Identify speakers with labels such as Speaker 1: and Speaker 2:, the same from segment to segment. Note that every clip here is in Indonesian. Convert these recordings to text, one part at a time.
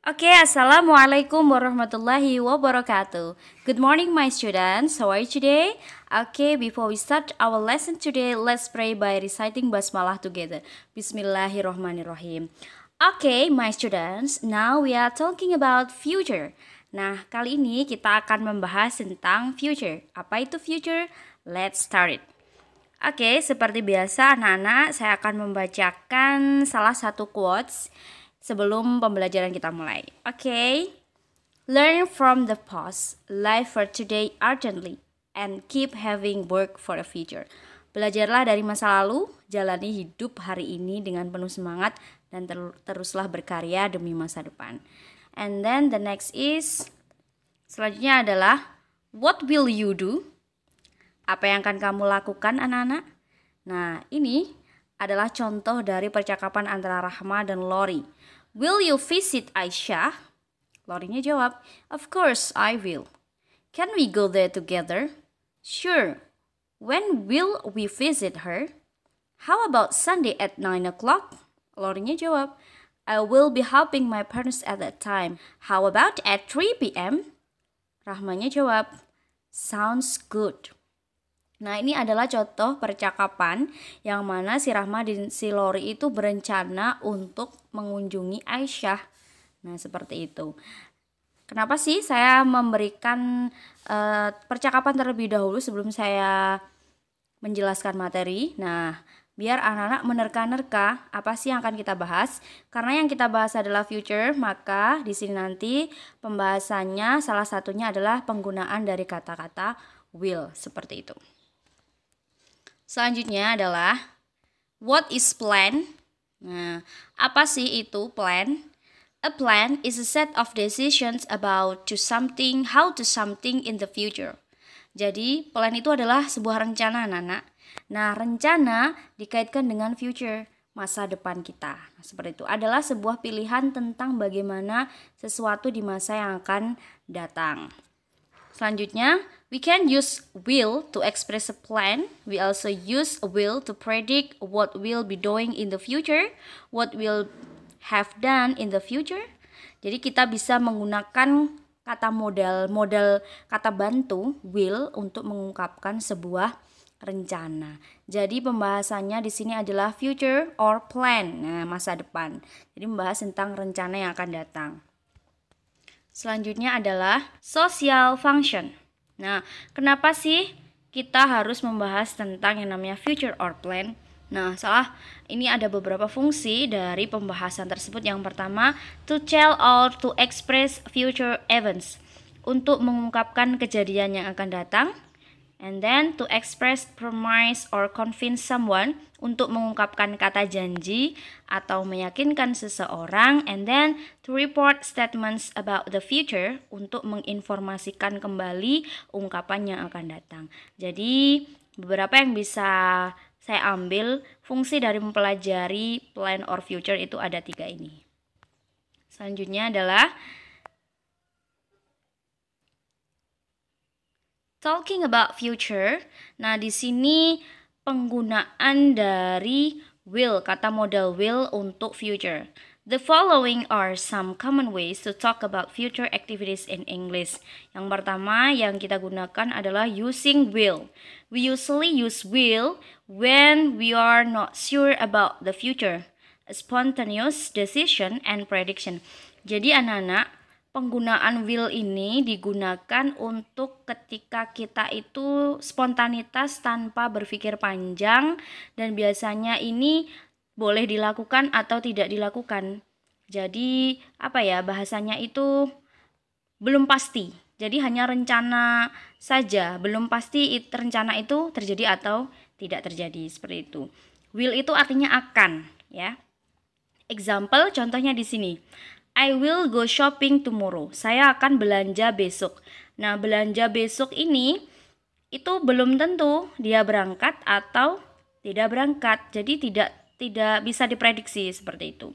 Speaker 1: Okay, Assalamualaikum warahmatullahi wabarakatuh. Good morning, my students. How are you today? Okay, before we start our lesson today, let's pray by reciting basmalah together. Bismillahirrahmanirrahim. Okay, my students, now we are talking about future. Nah, kali ini kita akan membahas tentang future. Apa itu future? Let's start it. Oke, seperti biasa anak-anak, saya akan membacakan salah satu quotes sebelum pembelajaran kita mulai. Oke. Learn from the past, live for today urgently, and keep having work for the future. Belajarlah dari masa lalu, jalani hidup hari ini dengan penuh semangat, dan teruslah berkarya demi masa depan. And then the next is, selanjutnya adalah, what will you do? Apa yang akan kamu lakukan, anak-anak? Nah, ini adalah contoh dari percakapan antara Rahma dan Lori. Will you visit Aisyah? Lorinya jawab, of course I will. Can we go there together? Sure. When will we visit her? How about Sunday at 9 o'clock? Lorinya jawab, I will be helping my parents at that time. How about at 3 p.m.? Rahmanya jawab, sounds good. Nah, ini adalah contoh percakapan yang mana si Rahma dan si Lori itu berencana untuk mengunjungi Aisyah. Nah, seperti itu. Kenapa sih saya memberikan percakapan terlebih dahulu sebelum saya menjelaskan materi? Nah, biar anak-anak menerka-nerka apa sih yang akan kita bahas. Karena yang kita bahas adalah future, maka di sini nanti pembahasannya salah satunya adalah penggunaan dari kata-kata will, seperti itu. Selanjutnya adalah what is plan? Nah, apa sih itu plan? A plan is a set of decisions about to something, how to something in the future. Jadi, plan itu adalah sebuah rencana, anak-anak. Nah, rencana dikaitkan dengan future, masa depan kita. Nah, seperti itu adalah sebuah pilihan tentang bagaimana sesuatu di masa yang akan datang. Selanjutnya, we can use will to express a plan. We also use a will to predict what we'll be doing in the future, what we'll have done in the future. Jadi kita bisa menggunakan kata modal kata bantu will untuk mengungkapkan sebuah rencana. Jadi pembahasannya di sini adalah future or plan. Nah, masa depan. Jadi membahas tentang rencana yang akan datang. Selanjutnya adalah social function. Nah, kenapa sih kita harus membahas tentang yang namanya future or plan? Nah, ini ada beberapa fungsi dari pembahasan tersebut. Yang pertama, to tell or to express future events, untuk mengungkapkan kejadian yang akan datang. And then to express promise or convince someone, untuk mengungkapkan kata janji atau meyakinkan seseorang. And then to report statements about the future, untuk menginformasikan kembali ungkapan yang akan datang. Jadi beberapa yang bisa saya ambil fungsi dari mempelajari plan or future itu ada 3 ini. Selanjutnya adalah talking about future. Nah, di sini penggunaan dari will, kata modal will untuk future. The following are some common ways to talk about future activities in English. Yang pertama yang kita gunakan adalah using will. We usually use will when we are not sure about the future. A spontaneous decision and prediction. Jadi anak-anak, penggunaan will ini digunakan untuk ketika kita itu spontanitas tanpa berpikir panjang, dan biasanya ini boleh dilakukan atau tidak dilakukan. Jadi bahasanya itu belum pasti. Jadi hanya rencana saja, belum pasti rencana itu terjadi atau tidak terjadi, seperti itu. Will itu artinya akan, ya. Example, contohnya di sini. I will go shopping tomorrow. Saya akan belanja besok. Nah, belanja besok ini itu belum tentu dia berangkat atau tidak berangkat. Jadi tidak bisa diprediksi seperti itu.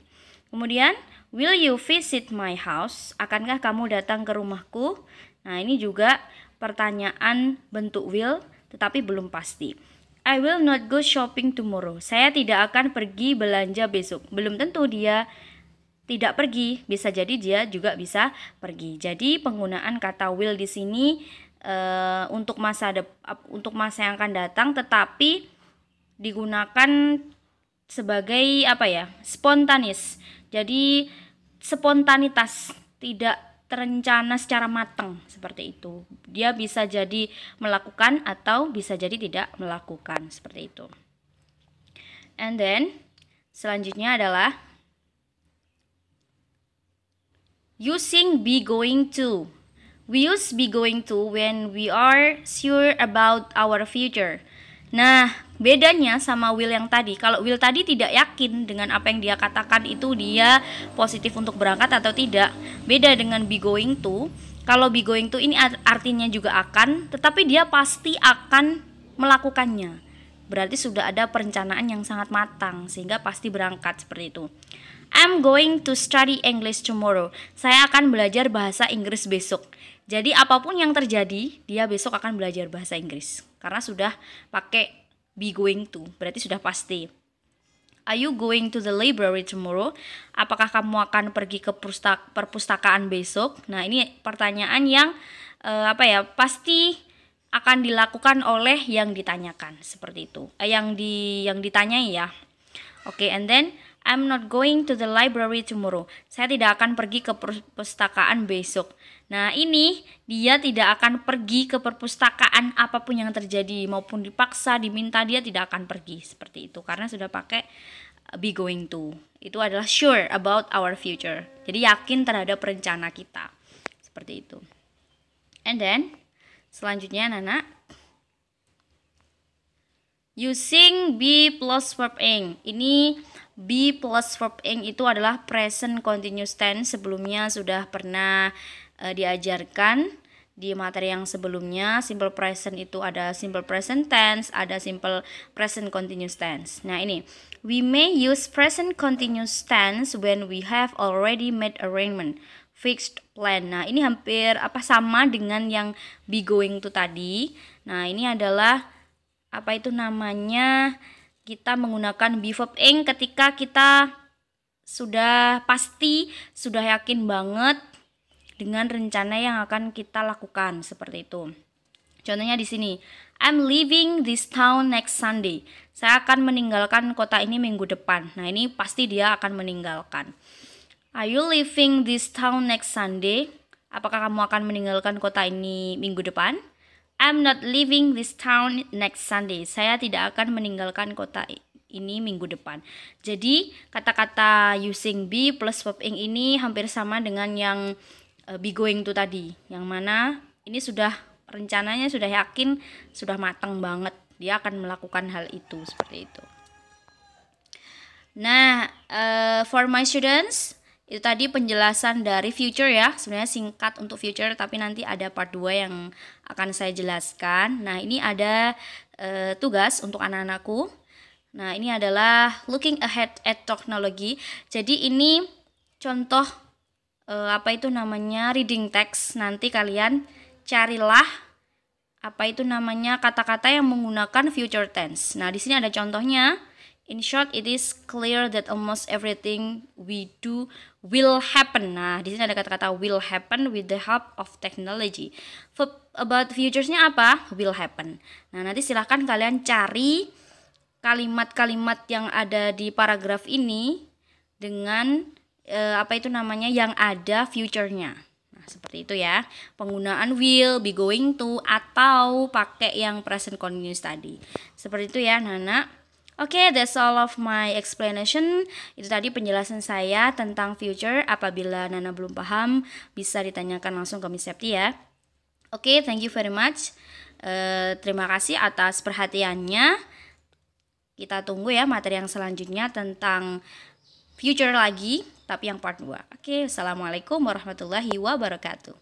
Speaker 1: Kemudian, will you visit my house? Akankah kamu datang ke rumahku? Nah, ini juga pertanyaan bentuk will tetapi belum pasti. I will not go shopping tomorrow. Saya tidak akan pergi belanja besok. Belum tentu dia tidak pergi, bisa jadi dia juga bisa pergi. Jadi penggunaan kata will di sini untuk masa yang akan datang, tetapi digunakan sebagai spontanis. Jadi spontanitas, tidak terencana secara matang seperti itu. Dia bisa jadi melakukan atau bisa jadi tidak melakukan seperti itu. And then selanjutnya adalah using be going to. We use be going to when we are sure about our future. Nah, bedanya sama will yang tadi. Kalau will tadi tidak yakin dengan apa yang dia katakan itu dia positif untuk berangkat atau tidak. Beda dengan be going to. Kalau be going to ini artinya juga akan, tetapi dia pasti akan melakukannya. Berarti sudah ada perencanaan yang sangat matang sehingga pasti berangkat seperti itu. I'm going to study English tomorrow. Saya akan belajar bahasa Inggris besok. Jadi apapun yang terjadi, dia besok akan belajar bahasa Inggris. Karena sudah pakai be going to, berarti sudah pasti. Are you going to the library tomorrow? Apakah kamu akan pergi ke perpustakaan besok? Nah, ini pertanyaan yang pasti akan dilakukan oleh yang ditanyakan seperti itu. Yang ditanyai ya. Oke, and then I'm not going to the library tomorrow. Saya tidak akan pergi ke perpustakaan besok. Nah, ini dia tidak akan pergi ke perpustakaan apapun yang terjadi, maupun dipaksa, diminta, dia tidak akan pergi seperti itu karena sudah pakai be going to. Itu adalah sure about our future. Jadi yakin terhadap rencana kita. Seperti itu. And then selanjutnya Nana, using be plus verb ing. Ini be plus verb ing itu adalah present continuous tense. Sebelumnya sudah pernah diajarkan di materi yang sebelumnya. Simple present itu ada simple present tense, ada simple present continuous tense. Nah, ini we may use present continuous tense when we have already made arrangement, fixed plan. Nah, ini hampir sama dengan yang be going to tadi. Nah, ini adalah kita menggunakan be verb ing ketika kita sudah pasti, sudah yakin banget dengan rencana yang akan kita lakukan seperti itu. Contohnya di sini, I'm leaving this town next Sunday. Saya akan meninggalkan kota ini minggu depan. Nah, ini pasti dia akan meninggalkan. Are you leaving this town next Sunday? Apakah kamu akan meninggalkan kota ini minggu depan? I'm not leaving this town next Sunday. Saya tidak akan meninggalkan kota ini minggu depan. Jadi kata-kata using be plus verb ing ini hampir sama dengan yang be going to tadi. Yang mana ini sudah rencananya, sudah yakin, sudah matang banget. Dia akan melakukan hal itu seperti itu. Nah, for my students, itu tadi penjelasan dari future ya. Sebenarnya singkat untuk future, tapi nanti ada part 2 yang akan saya jelaskan. Nah, ini ada tugas untuk anak-anakku. Nah, ini adalah looking ahead at technology. Jadi ini contoh reading text. Nanti kalian carilah kata-kata yang menggunakan future tense. Nah, di sini ada contohnya. In short, it is clear that almost everything we do will happen. Nah, di sini ada kata-kata will happen with the help of technology. About futures-nya apa? Will happen. Nah, nanti silahkan kalian cari kalimat-kalimat yang ada di paragraf ini dengan yang ada future-nya. Nah, seperti itu ya. Penggunaan will, be going to, atau pakai yang present continuous tadi. Seperti itu ya, Nana. Oke, that's all of my explanation. Itu tadi penjelasan saya tentang future. Apabila Nana belum paham, bisa ditanyakan langsung ke Miss Septi ya. Oke, thank you very much. Terima kasih atas perhatiannya. Kita tunggu ya materi yang selanjutnya tentang future lagi, tapi yang part 2. Oke, assalamualaikum warahmatullahi wabarakatuh.